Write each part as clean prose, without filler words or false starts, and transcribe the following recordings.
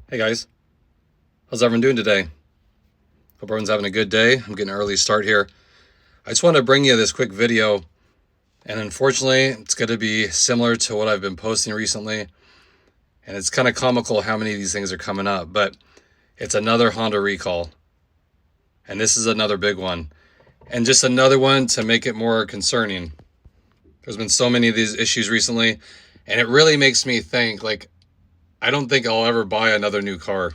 Hey guys, how's everyone doing today? Hope everyone's having a good day. I'm getting an early start here. I just want to bring you this quick video, and unfortunately, it's going to be similar to what I've been posting recently, and it's kind of comical how many of these things are coming up, but it's another Honda recall, and this is another big one, and just another one to make it more concerning. There's been so many of these issues recently, and it really makes me think, I don't think I'll ever buy another new car.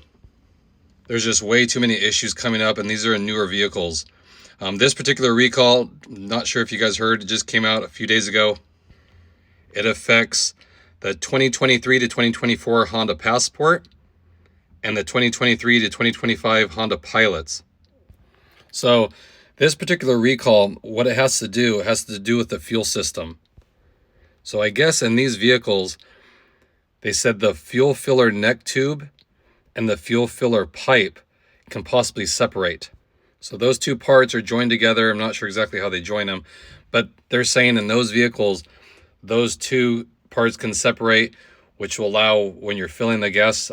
There's just way too many issues coming up, and these are in newer vehicles. This particular recall, not sure if you guys heard, it just came out a few days ago. It affects the 2023 to 2024 Honda Passport and the 2023 to 2025 Honda Pilots. So this particular recall, what it has to do with the fuel system. So I guess in these vehicles, they said the fuel filler neck tube and the fuel filler pipe can possibly separate. So those two parts are joined together. I'm not sure exactly how they join them, but they're saying in those vehicles, those two parts can separate, which will allow when you're filling the gas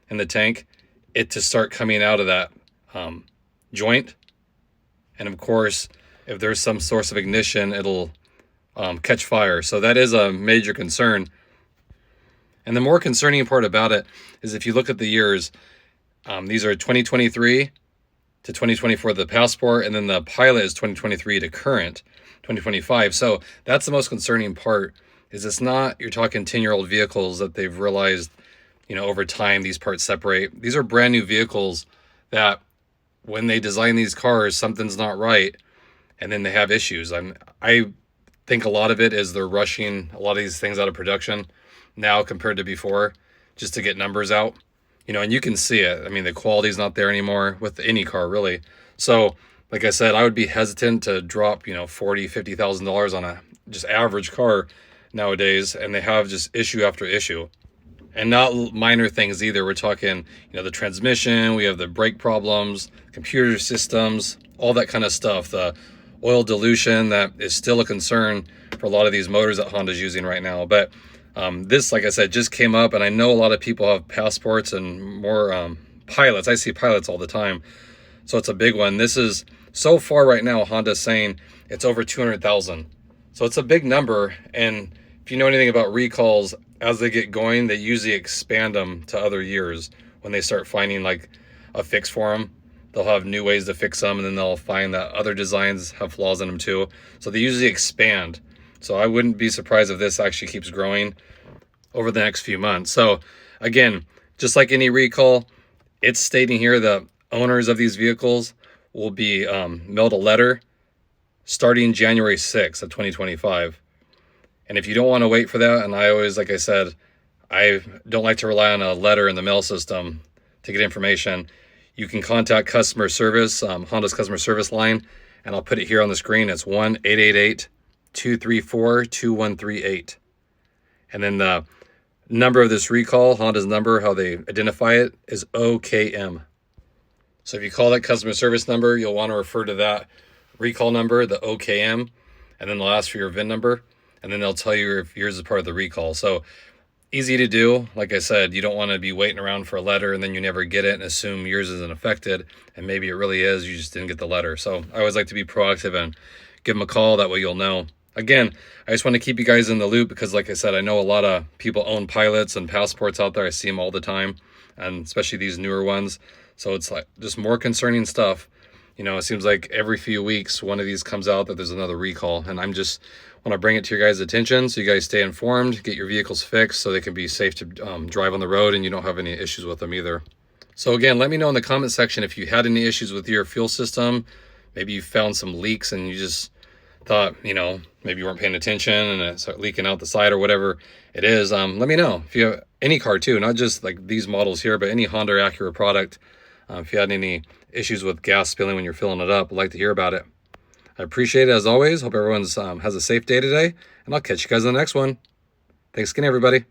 in the tank, it to start coming out of that joint. And of course, if there's some source of ignition, it'll catch fire. So that is a major concern. And the more concerning part about it is if you look at the years, these are 2023 to 2024, the Passport, and then the Pilot is 2023 to current 2025. So that's the most concerning part, is it's not, you're talking 10-year-old vehicles that they've realized, over time these parts separate. These are brand new vehicles that when they design these cars, something's not right, and then they have issues. I think a lot of it is they're rushing a lot of these things out of production now compared to before, just to get numbers out, and you can see it. I mean, the quality's not there anymore with any car, really. So like I said, I would be hesitant to drop, $40,000-$50,000 on a just average car nowadays, and they have just issue after issue, and not minor things either. We're talking, the transmission, we have the brake problems, computer systems, all that kind of stuff. The oil dilution that is still a concern for a lot of these motors that Honda's using right now. But this, like I said, just came up, and I know a lot of people have Passports and more Pilots. I see Pilots all the time, so it's a big one. This is, so far right now, Honda's saying it's over 200,000. So it's a big number, and if you know anything about recalls, as they get going, they usually expand them to other years. When they start finding like a fix for them, they'll have new ways to fix them, and then they'll find that other designs have flaws in them too. So they usually expand. So I wouldn't be surprised if this actually keeps growing over the next few months. So again, just like any recall, it's stating here the owners of these vehicles will be mailed a letter starting January 6th of 2025. And if you don't want to wait for that, and I always, like I said, I don't like to rely on a letter in the mail system to get information, you can contact customer service, Honda's customer service line, and I'll put it here on the screen. It's 1-888-234-2138. And then the number of this recall, Honda's number, how they identify it, is OKM. So if you call that customer service number, you'll want to refer to that recall number, the OKM, and then they'll ask for your VIN number, and then they'll tell you if yours is part of the recall. So easy to do. Like I said, you don't want to be waiting around for a letter and then you never get it and assume yours isn't affected, and maybe it really is, you just didn't get the letter. So I always like to be proactive and give them a call. That way you'll know. Again, I just want to keep you guys in the loop because, like I said, I know a lot of people own Pilots and Passports out there. I see them all the time, and especially these newer ones. So it's like just more concerning stuff. It seems like every few weeks one of these comes out that there's another recall, and I'm just want to bring it to your guys' attention so you guys stay informed, get your vehicles fixed so they can be safe to drive on the road, and you don't have any issues with them either. So again, let me know in the comment section if you had any issues with your fuel system. Maybe you found some leaks and you just thought, maybe you weren't paying attention and it started leaking out the side or whatever it is. Let me know if you have any car too, not just like these models here, but any Honda or Acura product. If you had any issues with gas spilling when you're filling it up, I'd like to hear about it. I appreciate it as always. Hope everyone's has a safe day today, and I'll catch you guys in the next one. Thanks again, everybody.